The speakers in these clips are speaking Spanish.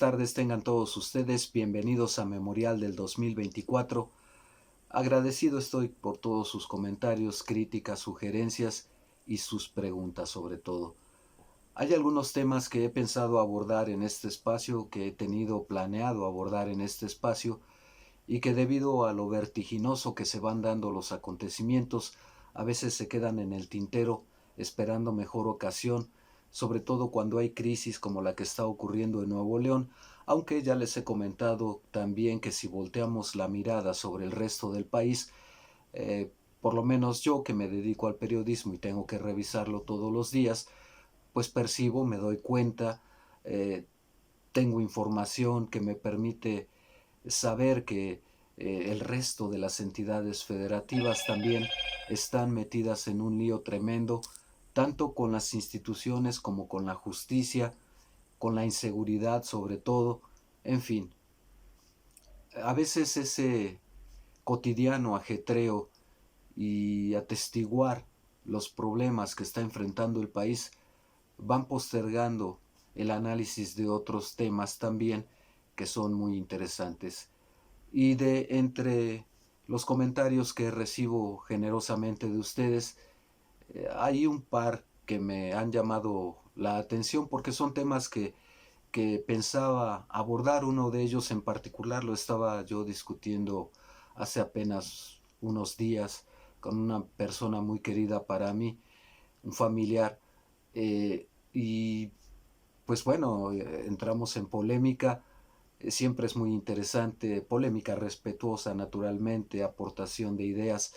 tardes tengan todos ustedes, bienvenidos a Memorial del 2024. Agradecido estoy por todos sus comentarios, críticas, sugerencias y sus preguntas sobre todo. Hay algunos temas que he pensado abordar en este espacio, que he tenido planeado abordar en este espacio y que debido a lo vertiginoso que se van dando los acontecimientos, a veces se quedan en el tintero esperando mejor ocasión, sobre todo cuando hay crisis como la que está ocurriendo en Nuevo León, aunque ya les he comentado también que si volteamos la mirada sobre el resto del país, por lo menos yo que me dedico al periodismo y tengo que revisarlo todos los días, pues percibo, me doy cuenta, tengo información que me permite saber que el resto de las entidades federativas también están metidas en un lío tremendo, tanto con las instituciones como con la justicia, con la inseguridad sobre todo, en fin. A veces ese cotidiano ajetreo y atestiguar los problemas que está enfrentando el país van postergando el análisis de otros temas también que son muy interesantes. Y de entre los comentarios que recibo generosamente de ustedes, hay un par que me han llamado la atención porque son temas que pensaba abordar. Uno de ellos en particular lo estaba yo discutiendo hace apenas unos días con una persona muy querida para mí, un familiar, y pues bueno, entramos en polémica. Siempre es muy interesante, polémica respetuosa naturalmente, aportación de ideas,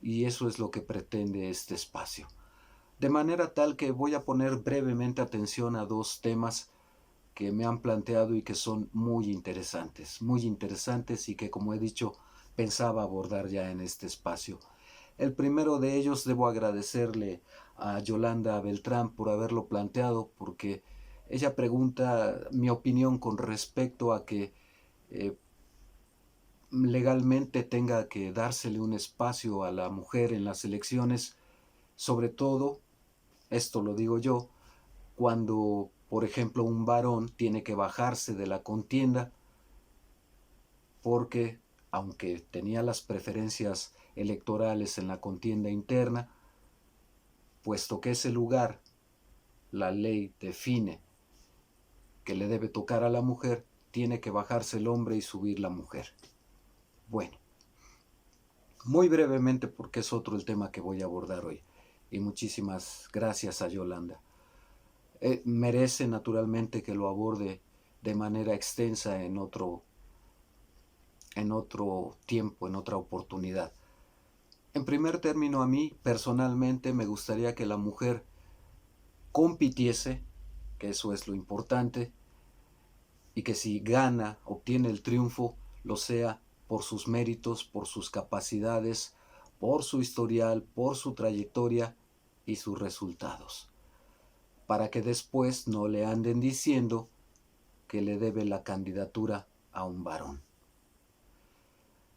y eso es lo que pretende este espacio. De manera tal que voy a poner brevemente atención a dos temas que me han planteado y que son muy interesantes y que, como he dicho, pensaba abordar ya en este espacio. El primero de ellos debo agradecerle a Yolanda Beltrán por haberlo planteado, porque ella pregunta mi opinión con respecto a que eh, legalmente tenga que dársele un espacio a la mujer en las elecciones, sobre todo, esto lo digo yo, cuando, por ejemplo, un varón tiene que bajarse de la contienda porque, aunque tenía las preferencias electorales en la contienda interna, puesto que ese lugar la ley define que le debe tocar a la mujer, tiene que bajarse el hombre y subir la mujer. Bueno, muy brevemente porque es otro el tema que voy a abordar hoy. Y muchísimas gracias a Yolanda. Merece naturalmente que lo aborde de manera extensa en otro tiempo, en otra oportunidad. En primer término, a mí personalmente me gustaría que la mujer compitiese, que eso es lo importante, y que si gana, obtiene el triunfo, lo sea por sus méritos, por sus capacidades, por su historial, por su trayectoria y sus resultados, para que después no le anden diciendo que le debe la candidatura a un varón.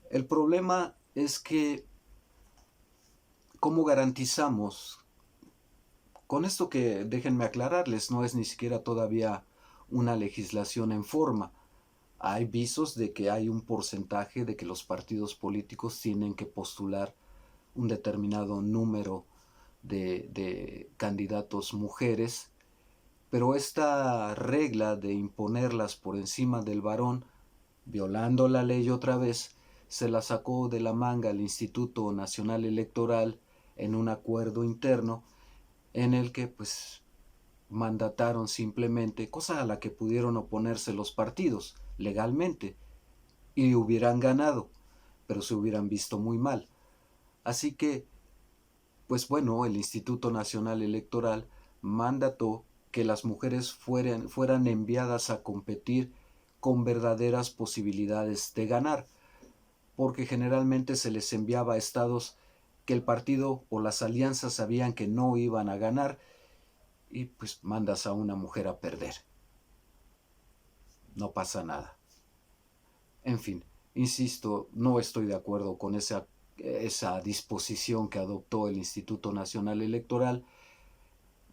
El problema es que, ¿cómo garantizamos? Con esto que déjenme aclararles, no es ni siquiera todavía una legislación en forma. Hay visos de que hay un porcentaje de que los partidos políticos tienen que postular un determinado número de candidatos mujeres, pero esta regla de imponerlas por encima del varón, violando la ley otra vez, se la sacó de la manga el Instituto Nacional Electoral en un acuerdo interno en el que pues mandataron simplemente, cosa a la que pudieron oponerse los partidos legalmente y hubieran ganado, pero se hubieran visto muy mal. Así que, pues bueno, el Instituto Nacional Electoral mandató que las mujeres fueran enviadas a competir con verdaderas posibilidades de ganar, porque generalmente se les enviaba a estados que el partido o las alianzas sabían que no iban a ganar y pues mandas a una mujer a perder. No pasa nada. En fin, insisto, no estoy de acuerdo con esa disposición que adoptó el Instituto Nacional Electoral,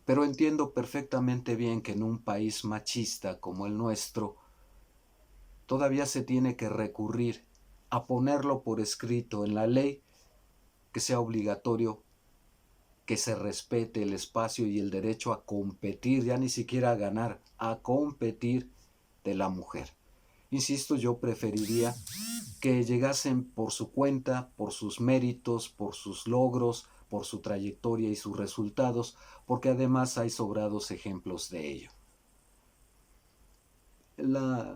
pero entiendo perfectamente bien que en un país machista como el nuestro, todavía se tiene que recurrir a ponerlo por escrito en la ley, que sea obligatorio que se respete el espacio y el derecho a competir, ya ni siquiera a ganar, a competir de la mujer. Insisto, yo preferiría que llegasen por su cuenta, por sus méritos, por sus logros, por su trayectoria y sus resultados, porque además hay sobrados ejemplos de ello.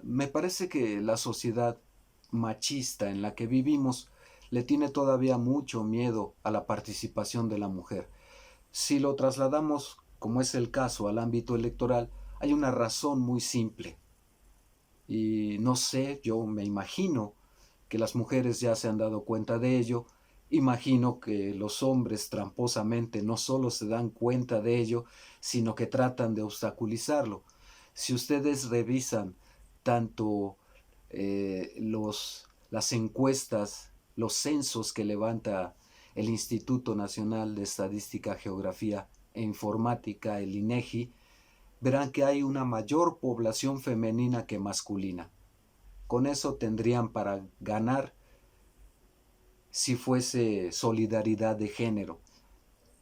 Me parece que la sociedad machista en la que vivimos le tiene todavía mucho miedo a la participación de la mujer. Si lo trasladamos, como es el caso, al ámbito electoral, hay una razón muy simple. Y no sé, yo me imagino que las mujeres ya se han dado cuenta de ello. Imagino que los hombres tramposamente no solo se dan cuenta de ello, sino que tratan de obstaculizarlo. Si ustedes revisan tanto las encuestas, los censos que levanta el Instituto Nacional de Estadística, Geografía e Informática, el INEGI, verán que hay una mayor población femenina que masculina. Con eso tendrían para ganar si fuese solidaridad de género.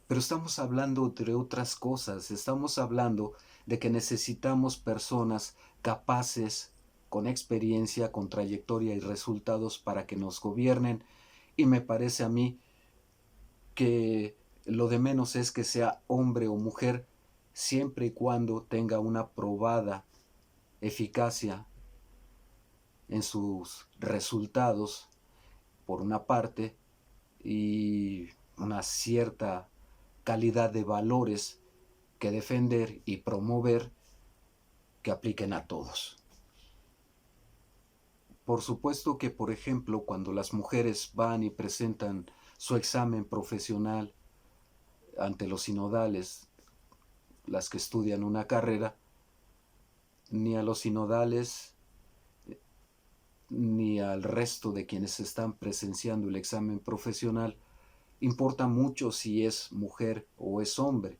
Pero estamos hablando de otras cosas, estamos hablando de que necesitamos personas capaces, con experiencia, con trayectoria y resultados para que nos gobiernen, y me parece a mí que lo de menos es que sea hombre o mujer, siempre y cuando tenga una probada eficacia en sus resultados, por una parte, y una cierta calidad de valores que defender y promover que apliquen a todos. Por supuesto que, por ejemplo, cuando las mujeres van y presentan su examen profesional ante los sinodales, las que estudian una carrera, ni a los sinodales ni al resto de quienes están presenciando el examen profesional importa mucho si es mujer o es hombre.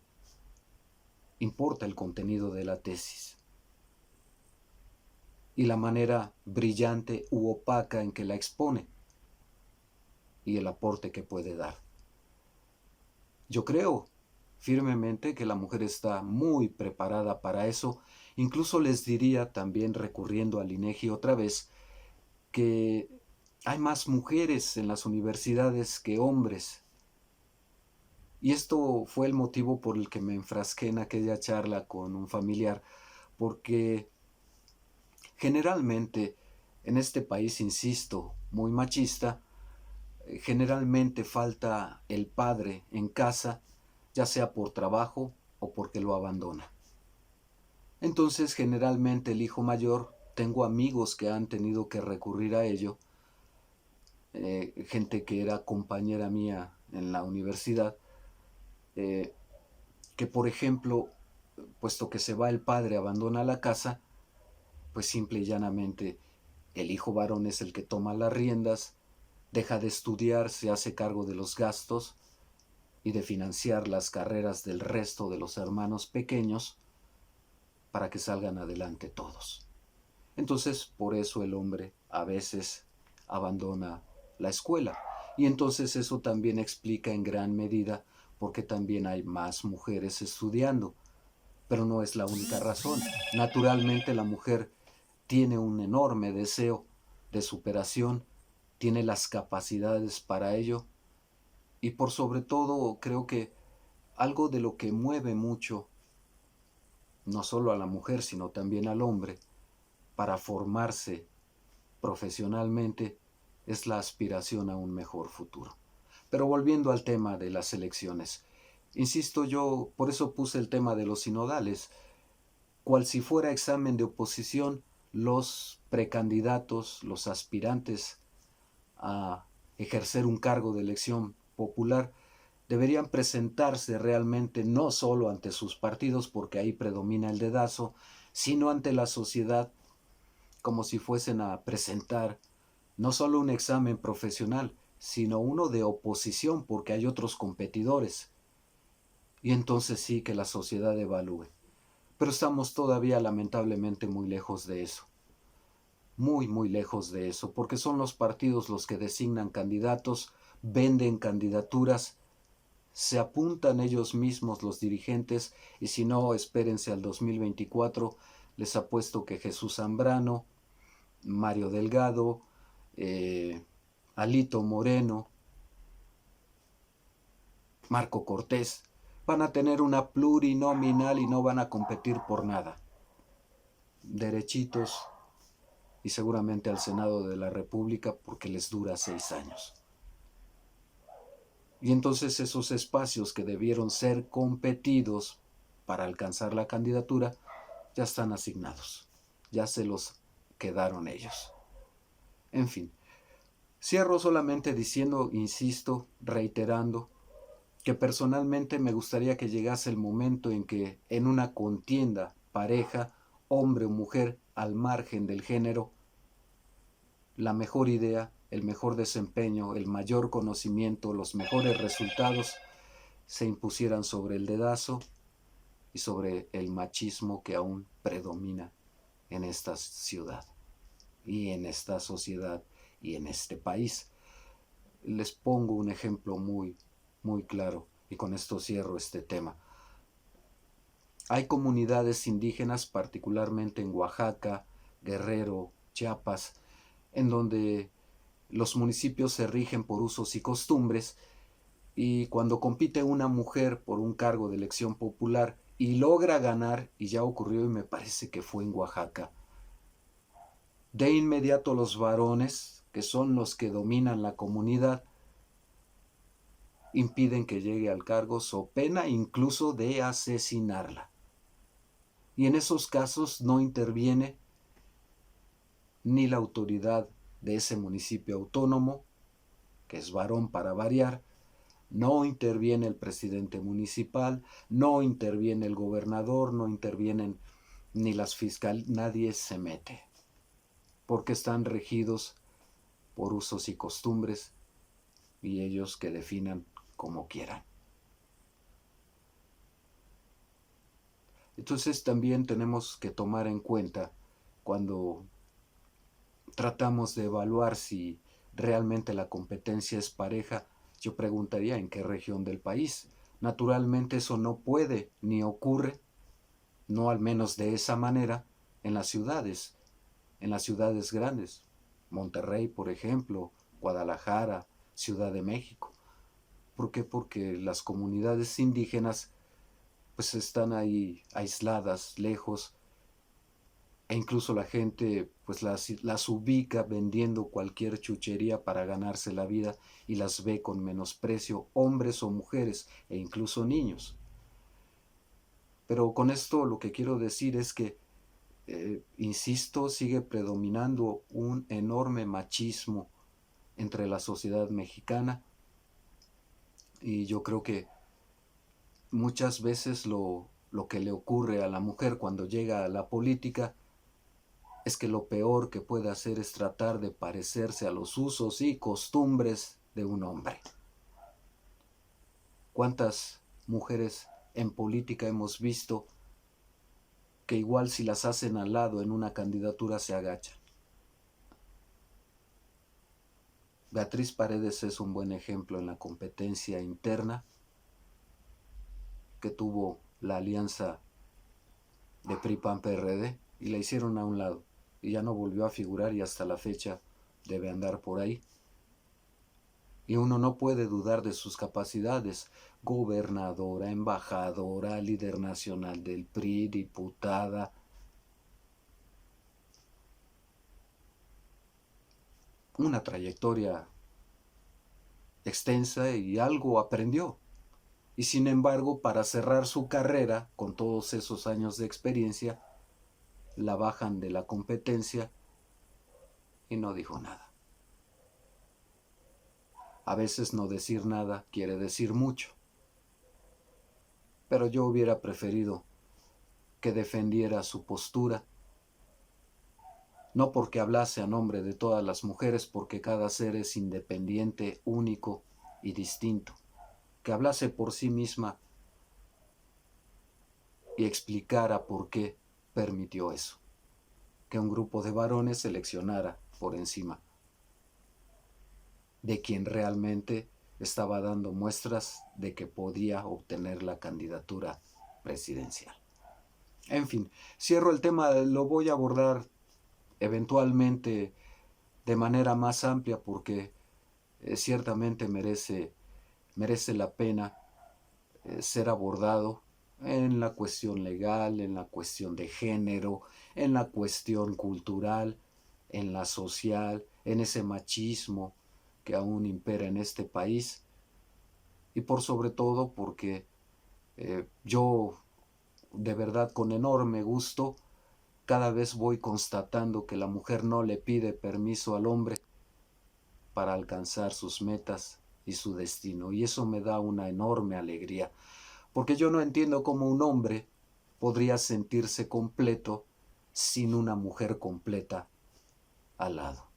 Importa el contenido de la tesis y la manera brillante u opaca en que la expone y el aporte que puede dar. Yo creo firmemente que la mujer está muy preparada para eso. Incluso les diría, también recurriendo al INEGI otra vez, que hay más mujeres en las universidades que hombres. Y esto fue el motivo por el que me enfrasqué en aquella charla con un familiar, porque generalmente en este país, insisto, muy machista, generalmente falta el padre en casa, ya sea por trabajo o porque lo abandona. Entonces, generalmente el hijo mayor, tengo amigos que han tenido que recurrir a ello, gente que era compañera mía en la universidad, que por ejemplo, puesto que se va el padre, abandona la casa, pues simple y llanamente el hijo varón es el que toma las riendas, deja de estudiar, se hace cargo de los gastos y de financiar las carreras del resto de los hermanos pequeños para que salgan adelante todos. Entonces, por eso el hombre a veces abandona la escuela. Y entonces eso también explica en gran medida por qué también hay más mujeres estudiando. Pero no es la única razón. Naturalmente la mujer tiene un enorme deseo de superación, tiene las capacidades para ello y por sobre todo creo que algo de lo que mueve mucho, no solo a la mujer sino también al hombre, para formarse profesionalmente, es la aspiración a un mejor futuro. Pero volviendo al tema de las elecciones, insisto yo, por eso puse el tema de los sinodales, cual si fuera examen de oposición, los precandidatos, los aspirantes a ejercer un cargo de elección popular, deberían presentarse realmente no solo ante sus partidos, porque ahí predomina el dedazo, sino ante la sociedad, como si fuesen a presentar no solo un examen profesional, sino uno de oposición, porque hay otros competidores. Y entonces sí que la sociedad evalúe. Pero estamos todavía lamentablemente muy lejos de eso. muy, muy lejos de eso, porque son los partidos los que designan candidatos, venden candidaturas, se apuntan ellos mismos los dirigentes, y si no, espérense al 2024, les apuesto que Jesús Zambrano, Mario Delgado, Alito Moreno, Marco Cortés, van a tener una plurinominal y no van a competir por nada. Derechitos, y seguramente al Senado de la República porque les dura 6 años. Y entonces esos espacios que debieron ser competidos para alcanzar la candidatura ya están asignados, ya se los quedaron ellos. En fin, cierro solamente diciendo, insisto, reiterando, que personalmente me gustaría que llegase el momento en que en una contienda pareja, hombre o mujer, al margen del género, la mejor idea, el mejor desempeño, el mayor conocimiento, los mejores resultados se impusieran sobre el dedazo y sobre el machismo que aún predomina en esta ciudad y en esta sociedad y en este país. Les pongo un ejemplo muy, muy claro y con esto cierro este tema. Hay comunidades indígenas, particularmente en Oaxaca, Guerrero, Chiapas, en donde los municipios se rigen por usos y costumbres, y cuando compite una mujer por un cargo de elección popular y logra ganar, y ya ocurrió y me parece que fue en Oaxaca, de inmediato los varones, que son los que dominan la comunidad, impiden que llegue al cargo so pena incluso de asesinarla. Y en esos casos no interviene ni la autoridad de ese municipio autónomo, que es varón para variar, no interviene el presidente municipal, no interviene el gobernador, no intervienen ni las fiscales, nadie se mete, porque están regidos por usos y costumbres y ellos que definan como quieran. Entonces también tenemos que tomar en cuenta cuando tratamos de evaluar si realmente la competencia es pareja, yo preguntaría en qué región del país. Naturalmente eso no puede ni ocurre, no al menos de esa manera, en las ciudades grandes. Monterrey, por ejemplo, Guadalajara, Ciudad de México. ¿Por qué? Porque las comunidades indígenas pues están ahí aisladas, lejos, e incluso la gente pues las ubica vendiendo cualquier chuchería para ganarse la vida y las ve con menosprecio, hombres o mujeres e incluso niños. Pero con esto lo que quiero decir es que, insisto, sigue predominando un enorme machismo entre la sociedad mexicana, y yo creo que muchas veces lo que le ocurre a la mujer cuando llega a la política es que lo peor que puede hacer es tratar de parecerse a los usos y costumbres de un hombre. ¿Cuántas mujeres en política hemos visto que igual si las hacen al lado en una candidatura se agachan? Beatriz Paredes es un buen ejemplo en la competencia interna que tuvo la alianza de PRI-PAN-PRD y la hicieron a un lado y ya no volvió a figurar y hasta la fecha debe andar por ahí. Y uno no puede dudar de sus capacidades: gobernadora, embajadora, líder nacional del PRI, diputada. Una trayectoria extensa y algo aprendió. Y sin embargo, para cerrar su carrera, con todos esos años de experiencia, la bajan de la competencia y no dijo nada. A veces no decir nada quiere decir mucho. Pero yo hubiera preferido que defendiera su postura, no porque hablase a nombre de todas las mujeres, porque cada ser es independiente, único y distinto, que hablase por sí misma y explicara por qué permitió eso, que un grupo de varones seleccionara por encima de quien realmente estaba dando muestras de que podía obtener la candidatura presidencial. En fin, cierro el tema, lo voy a abordar eventualmente de manera más amplia porque ciertamente merece la pena ser abordado en la cuestión legal, en la cuestión de género, en la cuestión cultural, en la social, en ese machismo que aún impera en este país, y por sobre todo porque yo de verdad con enorme gusto cada vez voy constatando que la mujer no le pide permiso al hombre para alcanzar sus metas y su destino, y eso me da una enorme alegría, porque yo no entiendo cómo un hombre podría sentirse completo sin una mujer completa al lado.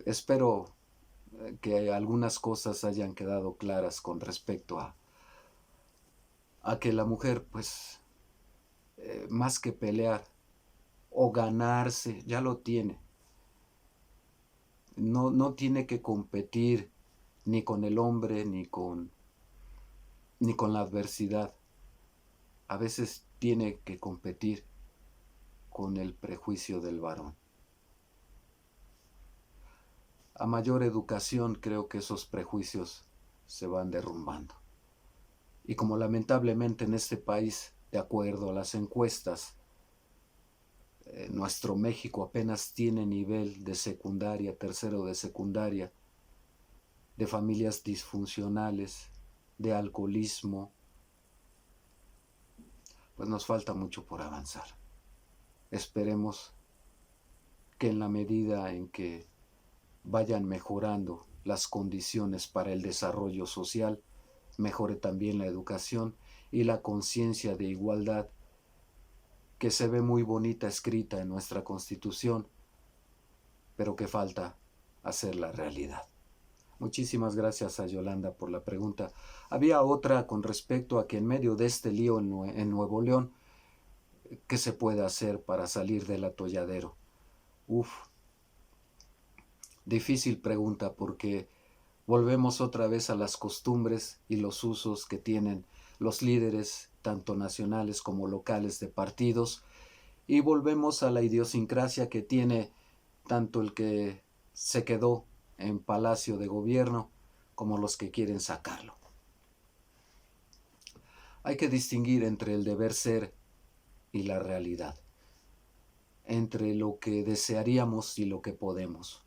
Espero que algunas cosas hayan quedado claras con respecto a que la mujer, pues, más que pelear o ganarse, ya lo tiene. No tiene que competir ni con el hombre ni con la adversidad. A veces tiene que competir con el prejuicio del varón. A mayor educación creo que esos prejuicios se van derrumbando. Y como lamentablemente en este país, de acuerdo a las encuestas, nuestro México apenas tiene nivel de secundaria, tercero de secundaria, de familias disfuncionales, de alcoholismo, pues nos falta mucho por avanzar. Esperemos que en la medida en que vayan mejorando las condiciones para el desarrollo social, mejore también la educación y la conciencia de igualdad que se ve muy bonita escrita en nuestra Constitución, pero que falta hacerla realidad. Muchísimas gracias a Yolanda por la pregunta. Había otra con respecto a que en medio de este lío en Nuevo León, ¿qué se puede hacer para salir del atolladero? Difícil pregunta porque volvemos otra vez a las costumbres y los usos que tienen los líderes, tanto nacionales como locales de partidos, y volvemos a la idiosincrasia que tiene tanto el que se quedó en Palacio de Gobierno como los que quieren sacarlo. Hay que distinguir entre el deber ser y la realidad, entre lo que desearíamos y lo que podemos.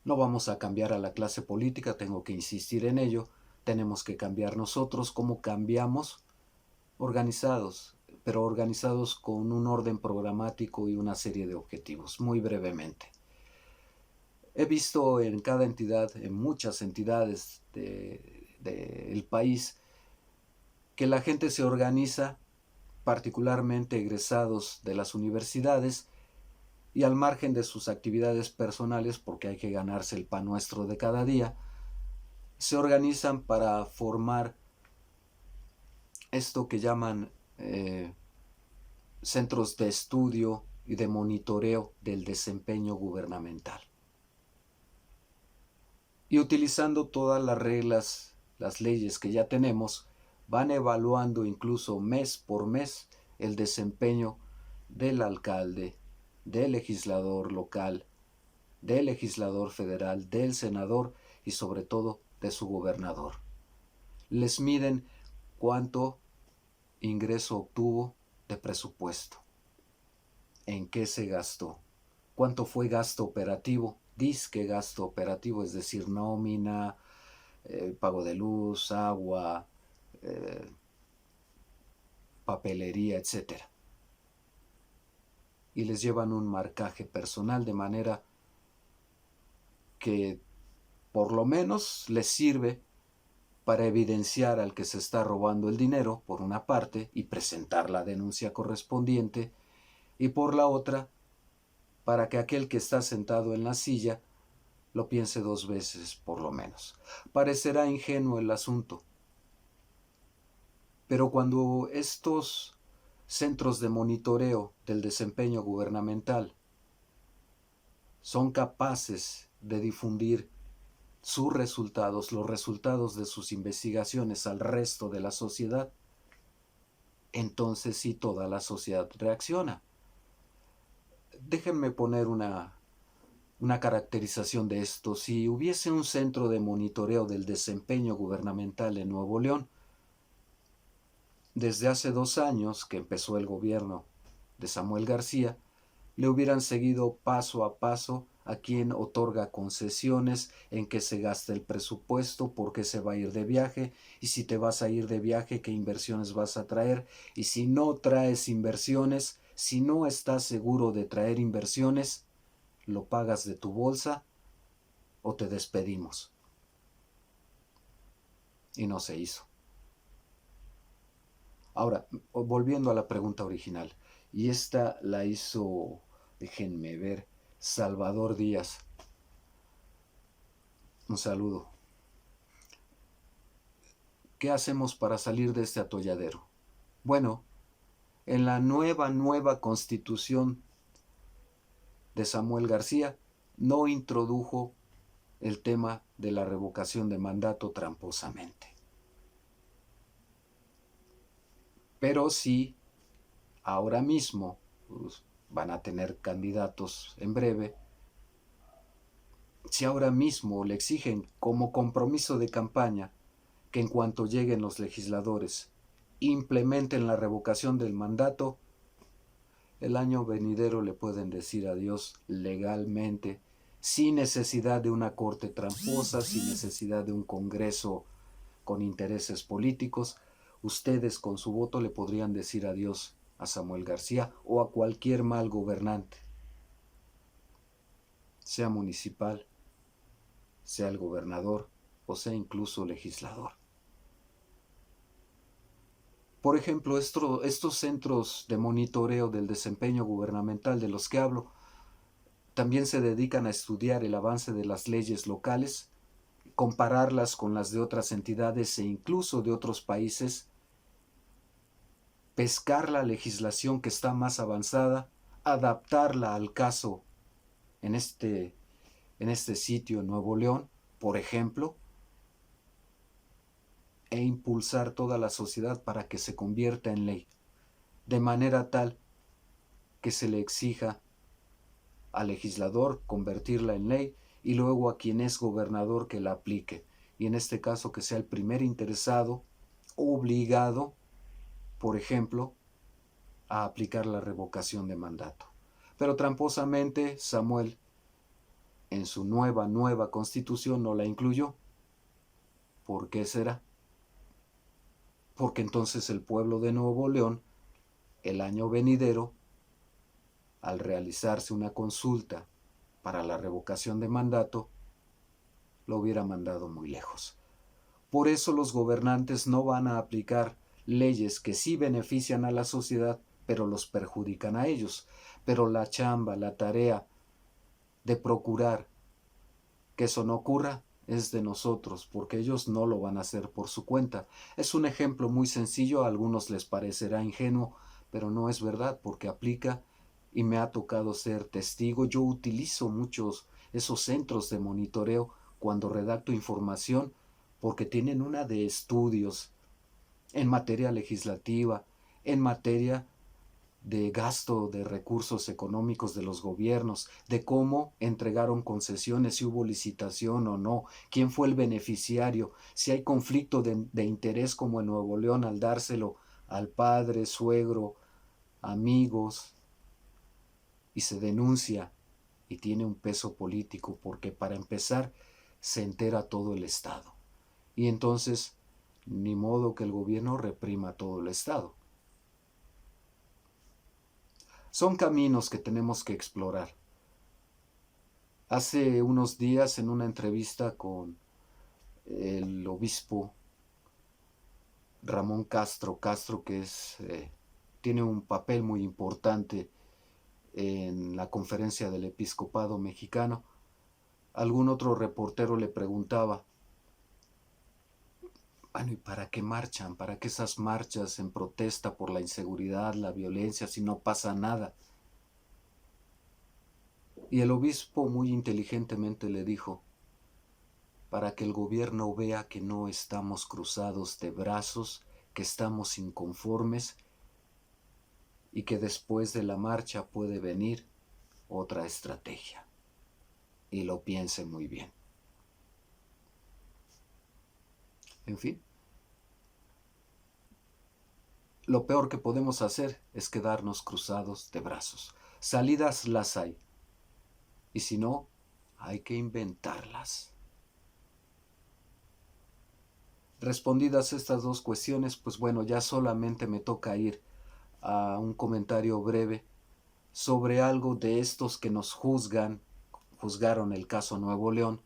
No vamos a cambiar a la clase política, tengo que insistir en ello, tenemos que cambiar nosotros como cambiamos organizados, pero organizados con un orden programático y una serie de objetivos. Muy brevemente. He visto en cada entidad, en muchas entidades del país, que la gente se organiza, particularmente egresados de las universidades, y al margen de sus actividades personales, porque hay que ganarse el pan nuestro de cada día, se organizan para formar esto que llaman centros de estudio y de monitoreo del desempeño gubernamental. Y utilizando todas las reglas, las leyes que ya tenemos, van evaluando incluso mes por mes el desempeño del alcalde, del legislador local, del legislador federal, del senador y sobre todo de su gobernador. Les miden cuánto ingreso obtuvo de presupuesto, en qué se gastó, cuánto fue gasto operativo, disque gasto operativo, es decir, nómina, pago de luz, agua, papelería, etc. Y les llevan un marcaje personal de manera que por lo menos les sirve para evidenciar al que se está robando el dinero, por una parte, y presentar la denuncia correspondiente, y por la otra, para que aquel que está sentado en la silla lo piense dos veces por lo menos. Parecerá ingenuo el asunto, pero cuando estos centros de monitoreo del desempeño gubernamental son capaces de difundir sus resultados, los resultados de sus investigaciones al resto de la sociedad, entonces sí toda la sociedad reacciona. Déjenme poner una caracterización de esto. Si hubiese un centro de monitoreo del desempeño gubernamental en Nuevo León, desde hace 2 años que empezó el gobierno de Samuel García, le hubieran seguido paso a paso a quien otorga concesiones, en qué se gasta el presupuesto, por qué se va a ir de viaje, y si te vas a ir de viaje, qué inversiones vas a traer, y si no traes inversiones, si no estás seguro de traer inversiones, lo pagas de tu bolsa o te despedimos. Y no se hizo. Ahora, volviendo a la pregunta original, y esta la hizo, déjenme ver, Salvador Díaz. Un saludo. ¿Qué hacemos para salir de este atolladero? Bueno, en la nueva constitución de Samuel García no introdujo el tema de la revocación de mandato tramposamente. Pero sí, ahora mismo pues, van a tener candidatos en breve. Si ahora mismo le exigen como compromiso de campaña que en cuanto lleguen los legisladores implementen la revocación del mandato, el año venidero le pueden decir adiós legalmente, sin necesidad de una corte tramposa, sin necesidad de un Congreso con intereses políticos. Ustedes con su voto le podrían decir adiós a Samuel García o a cualquier mal gobernante, sea municipal, sea el gobernador o sea incluso legislador. Por ejemplo, estos centros de monitoreo del desempeño gubernamental de los que hablo también se dedican a estudiar el avance de las leyes locales, compararlas con las de otras entidades e incluso de otros países, pescar la legislación que está más avanzada, adaptarla al caso en este sitio en Nuevo León, por ejemplo, e impulsar toda la sociedad para que se convierta en ley, de manera tal que se le exija al legislador convertirla en ley y luego a quien es gobernador que la aplique, y en este caso que sea el primer interesado obligado, por ejemplo, a aplicar la revocación de mandato. Pero tramposamente Samuel en su nueva constitución no la incluyó. ¿Por qué será? Porque entonces el pueblo de Nuevo León, el año venidero, al realizarse una consulta para la revocación de mandato, lo hubiera mandado muy lejos. Por eso los gobernantes no van a aplicar leyes que sí benefician a la sociedad, pero los perjudican a ellos. Pero la chamba, la tarea de procurar que eso no ocurra es de nosotros, porque ellos no lo van a hacer por su cuenta. Es un ejemplo muy sencillo, a algunos les parecerá ingenuo, pero no es verdad, porque aplica y me ha tocado ser testigo. Yo utilizo muchos esos centros de monitoreo cuando redacto información, porque tienen una de estudios en materia legislativa, en materia de gasto de recursos económicos de los gobiernos, de cómo entregaron concesiones, si hubo licitación o no, quién fue el beneficiario, si hay conflicto de interés como en Nuevo León al dárselo al padre, suegro, amigos, y se denuncia y tiene un peso político porque para empezar se entera todo el Estado. Y entonces, ni modo que el gobierno reprima todo el Estado. Son caminos que tenemos que explorar. Hace unos días en una entrevista con el obispo Ramón Castro, que tiene un papel muy importante en la conferencia del episcopado mexicano, algún otro reportero le preguntaba, Bueno, ¿y para qué marchan? ¿Para qué esas marchas en protesta por la inseguridad, la violencia, si no pasa nada? Y el obispo muy inteligentemente le dijo, para que el gobierno vea que no estamos cruzados de brazos, que estamos inconformes y que después de la marcha puede venir otra estrategia. Y lo piense muy bien. En fin, lo peor que podemos hacer es quedarnos cruzados de brazos. Salidas las hay. Y si no, hay que inventarlas. Respondidas estas dos cuestiones, pues bueno, ya solamente me toca ir a un comentario breve sobre algo de estos que nos juzgaron el caso Nuevo León.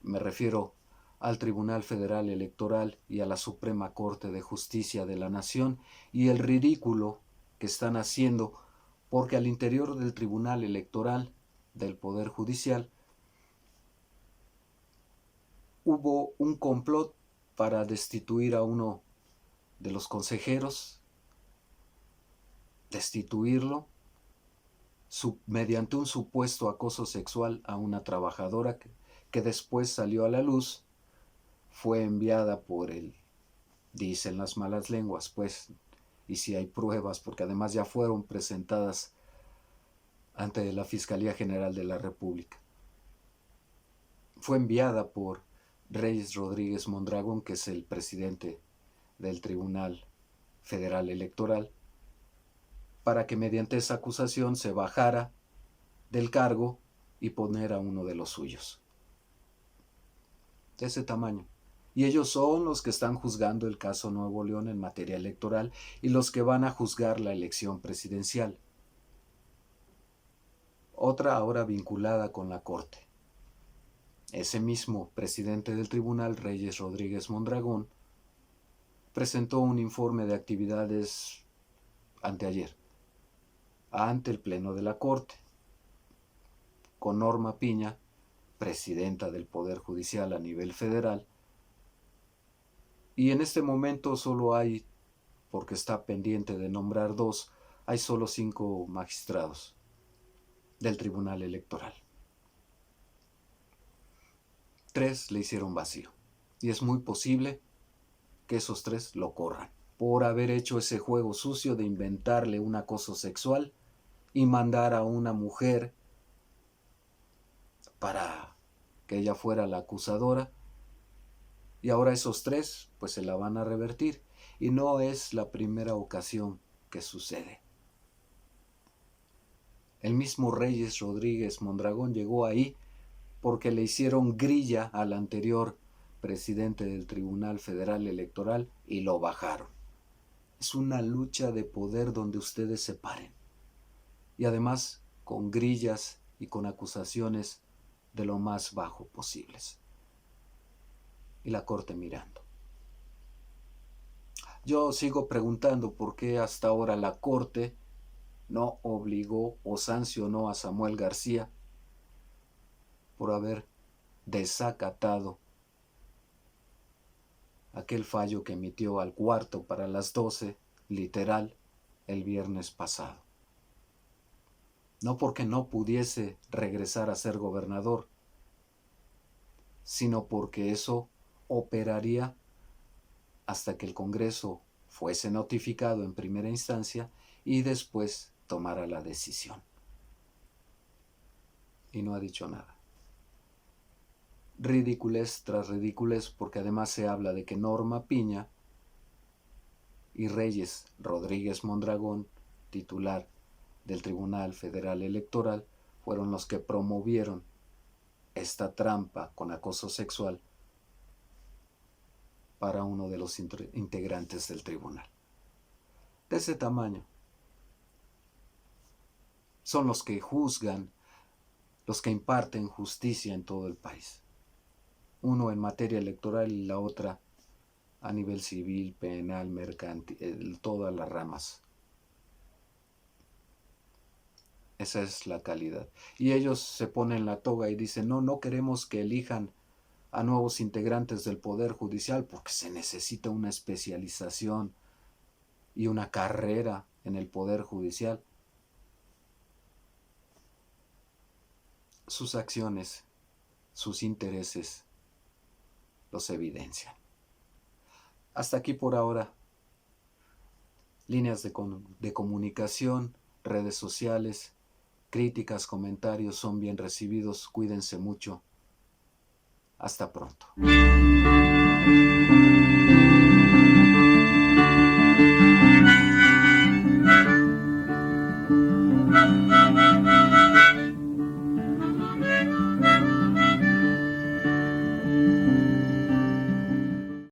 Me refiero al Tribunal Federal Electoral y a la Suprema Corte de Justicia de la Nación y el ridículo que están haciendo, porque al interior del Tribunal Electoral, del Poder Judicial, hubo un complot para destituir a uno de los consejeros, destituirlo mediante un supuesto acoso sexual a una trabajadora que después salió a la luz, fue enviada por él, dicen las malas lenguas, pues, y si hay pruebas, porque además ya fueron presentadas ante la Fiscalía General de la República. Fue enviada por Reyes Rodríguez Mondragón, que es el presidente del Tribunal Federal Electoral, para que mediante esa acusación se bajara del cargo y poner a uno de los suyos. De ese tamaño. Y ellos son los que están juzgando el caso Nuevo León en materia electoral y los que van a juzgar la elección presidencial. Otra ahora vinculada con la Corte. Ese mismo presidente del tribunal, Reyes Rodríguez Mondragón, presentó un informe de actividades anteayer ante el Pleno de la Corte, con Norma Piña, presidenta del Poder Judicial a nivel federal, y en este momento solo hay, porque está pendiente de nombrar 2, hay solo 5 magistrados del Tribunal Electoral. 3 le hicieron vacío, y es muy posible que esos 3 lo corran, por haber hecho ese juego sucio de inventarle un acoso sexual y mandar a una mujer para que ella fuera la acusadora, y ahora esos 3 pues se la van a revertir, y no es la primera ocasión que sucede. El mismo Reyes Rodríguez Mondragón llegó ahí porque le hicieron grilla al anterior presidente del Tribunal Federal Electoral y lo bajaron. Es una lucha de poder donde ustedes se paren. Y además con grillas y con acusaciones de lo más bajo posibles. Y la Corte mirando. Yo sigo preguntando por qué hasta ahora la Corte no obligó o sancionó a Samuel García por haber desacatado aquel fallo que emitió al cuarto para las 12, literal, el viernes pasado. No porque no pudiese regresar a ser gobernador, sino porque eso operaría hasta que el Congreso fuese notificado en primera instancia y después tomara la decisión. Y no ha dicho nada. Ridiculez tras ridiculez, porque además se habla de que Norma Piña y Reyes Rodríguez Mondragón, titular del Tribunal Federal Electoral, fueron los que promovieron esta trampa con acoso sexual para uno de los integrantes del tribunal. De ese tamaño. Son los que juzgan, los que imparten justicia en todo el país. Uno en materia electoral y la otra a nivel civil, penal, mercantil, todas las ramas. Esa es la calidad. Y ellos se ponen la toga y dicen, no, no queremos que elijan a nuevos integrantes del Poder Judicial, porque se necesita una especialización y una carrera en el Poder Judicial. Sus acciones, sus intereses los evidencian. Hasta aquí por ahora. Líneas de comunicación, redes sociales, críticas, comentarios son bien recibidos. Cuídense mucho. Hasta pronto.